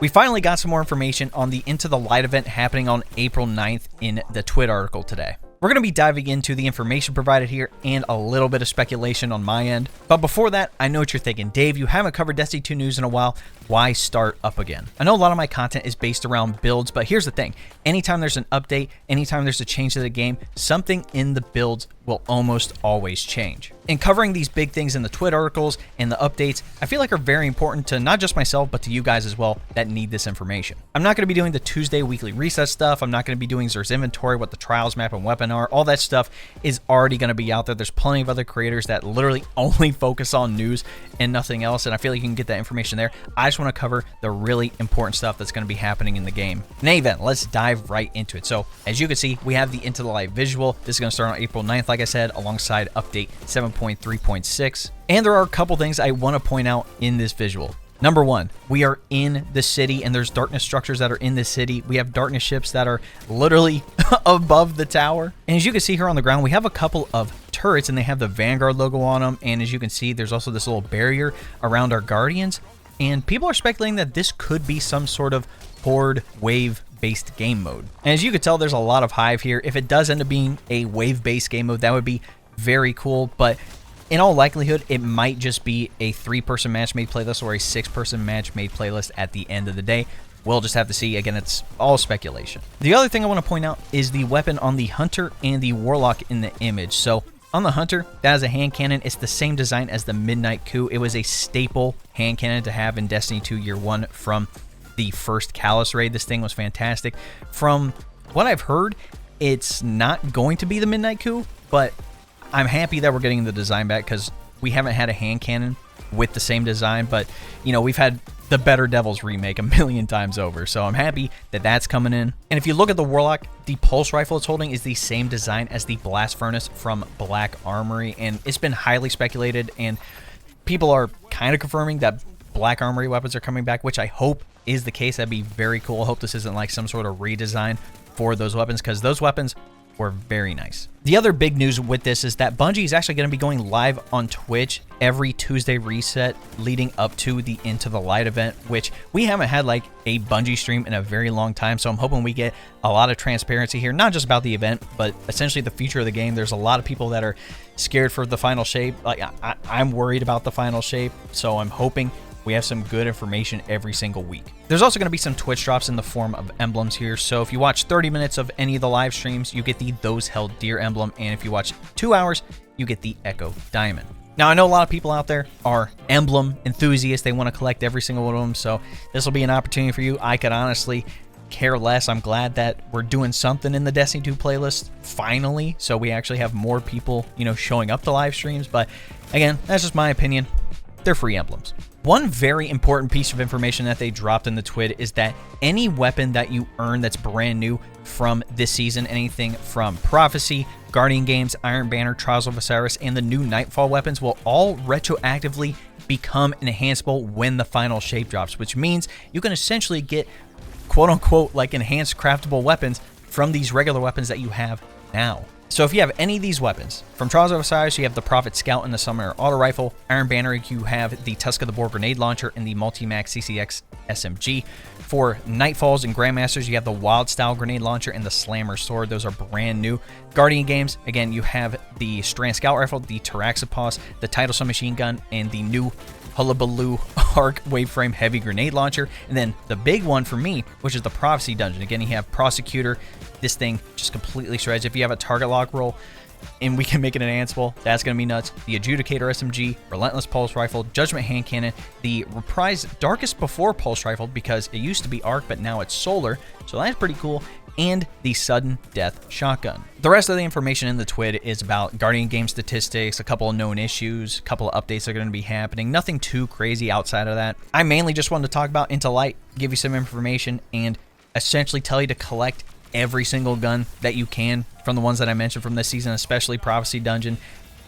We finally got some more information on the Into the Light event happening on April 9th in the TWID article today. We're going to be diving into the information provided here and a little bit of speculation on my end. But before that, I know what you're thinking. Dave, you haven't covered Destiny 2 news in a while. Why start up again? I know a lot of my content is based around builds, but here's the thing. Anytime there's an update, anytime there's a change to the game, something in the builds will almost always change. And covering these big things in the TWID articles and the updates, I feel like are very important to not just myself, but to you guys as well that need this information. I'm not going to be doing the Tuesday weekly reset stuff. I'm not going to be doing Xur's inventory, what the trials map and weapon are. All that stuff is already going to be out there. There's plenty of other creators that literally only focus on news and nothing else. And I feel like you can get that information there. I just want to cover the really important stuff that's going to be happening in the game. In any event, let's dive right into it. So as you can see, we have the Into the Light visual. This is going to start on April 9th, like I said, alongside update 7.3.6. And there are a couple things I want to point out in this visual. Number one, we are in the city and there's darkness structures that are in the city. We have darkness ships that are literally above the tower. And as you can see here on the ground, we have a couple of turrets and they have the Vanguard logo on them. And as you can see, there's also this little barrier around our Guardians. And people are speculating that this could be some sort of horde wave based game mode. And as you can tell, there's a lot of hive here. If it does end up being a wave based game mode, that would be very cool. But in all likelihood, it might just be a 3-person match made playlist or a 6-person match made playlist at the end of the day. We'll just have to see. Again, it's all speculation. The other thing I want to point out is the weapon on the Hunter and the Warlock in the image. So on the Hunter, that is a hand cannon. It's the same design as the Midnight Coup. It was a staple hand cannon to have in Destiny 2 Year 1 from the first Callus raid. This thing was fantastic. From what I've heard, it's not going to be the Midnight Coup, but I'm happy that we're getting the design back because we haven't had a hand cannon with the same design, but you know, we've had the Better Devils remake a million times over, so I'm happy that that's coming in. And if you look at the Warlock, the pulse rifle it's holding is the same design as the Blast Furnace from Black Armory, and it's been highly speculated, and people are kind of confirming that Black Armory weapons are coming back, which I hope is the case. That'd be very cool. I hope this isn't like some sort of redesign for those weapons, because those weapons were very nice. The other big news with this is that Bungie is actually going to be going live on Twitch every Tuesday reset leading up to the Into the Light event, which we haven't had like a Bungie stream in a very long time. So I'm hoping we get a lot of transparency here, not just about the event, but essentially the future of the game. There's a lot of people that are scared for the final shape. Like I'm worried about the final shape, so I'm hoping we have some good information every single week. There's also going to be some Twitch drops in the form of emblems here. So if you watch 30 minutes of any of the live streams, you get the Those Held Dear emblem. And if you watch 2 hours, you get the Echo Diamond. Now, I know a lot of people out there are emblem enthusiasts. They want to collect every single one of them. So this will be an opportunity for you. I could honestly care less. I'm glad that we're doing something in the Destiny 2 playlist finally. So we actually have more people, you know, showing up to live streams. But again, that's just my opinion. They're free emblems. One very important piece of information that they dropped in the TWID is that any weapon that you earn that's brand new from this season, anything from Prophecy, Guardian Games, Iron Banner, Trials of Osiris, and the new Nightfall weapons will all retroactively become enhanceable when the final shape drops, which means you can essentially get quote-unquote like enhanced craftable weapons from these regular weapons that you have now. So if you have any of these weapons, from Trials of Osiris, you have the Prophet Scout and the Summoner Auto Rifle. Iron Banner, you have the Tusk of the Boar Grenade Launcher and the Multi-Max CCX SMG. For Nightfalls and Grandmasters, you have the Wild Style Grenade Launcher and the Slammer Sword. Those are brand new. Guardian Games, again, you have the Strand Scout Rifle, the Taraxipos, the Tidal Submachine Gun, and the new Hullabaloo Arc Waveframe Heavy Grenade Launcher. And then the big one for me, which is the Prophecy Dungeon. Again, you have Prosecutor. This thing just completely shreds. If you have a target lock roll and we can make it enhanceable, that's going to be nuts. The Adjudicator SMG, Relentless Pulse Rifle, Judgment Hand Cannon, the reprised Darkest Before Pulse Rifle, because it used to be arc, but now it's solar, so that's pretty cool, and the Sudden Death Shotgun. The rest of the information in the TWID is about Guardian Game statistics, a couple of known issues, a couple of updates that are going to be happening. Nothing too crazy outside of that. I mainly just wanted to talk about Into Light, give you some information, and essentially tell you to collect every single gun that you can from the ones that I mentioned from this season, especially Prophecy Dungeon.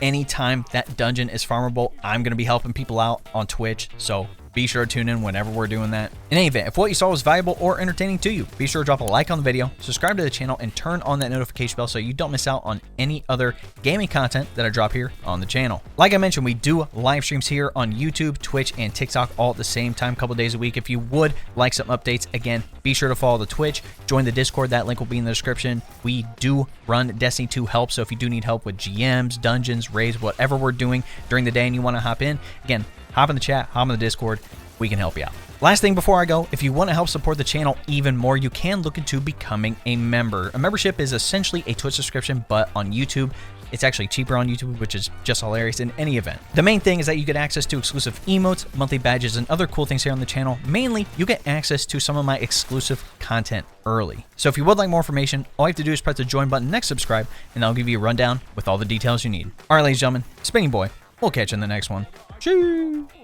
Anytime that dungeon is farmable, I'm going to be helping people out on Twitch, so be sure to tune in whenever we're doing that. In any event, if what you saw was valuable or entertaining to you, be sure to drop a like on the video, subscribe to the channel, and turn on that notification bell so you don't miss out on any other gaming content that I drop here on the channel. Like I mentioned, we do live streams here on YouTube, Twitch, and TikTok all at the same time, a couple days a week. If you would like some updates, again, be sure to follow the Twitch, join the Discord, that link will be in the description. We do run Destiny 2 help, so if you do need help with GMs, dungeons, raids, whatever we're doing during the day and you want to hop in, again, hop in the chat, hop in the Discord, we can help you out. Last thing before I go, if you want to help support the channel even more, you can look into becoming a member. A membership is essentially a Twitch subscription, but on YouTube. It's actually cheaper on YouTube, which is just hilarious in any event. The main thing is that you get access to exclusive emotes, monthly badges, and other cool things here on the channel. Mainly, you get access to some of my exclusive content early. So if you would like more information, all you have to do is press the join button next subscribe, and that'll give you a rundown with all the details you need. All right, ladies and gentlemen, Spinning Boy. We'll catch you in the next one. Cheers!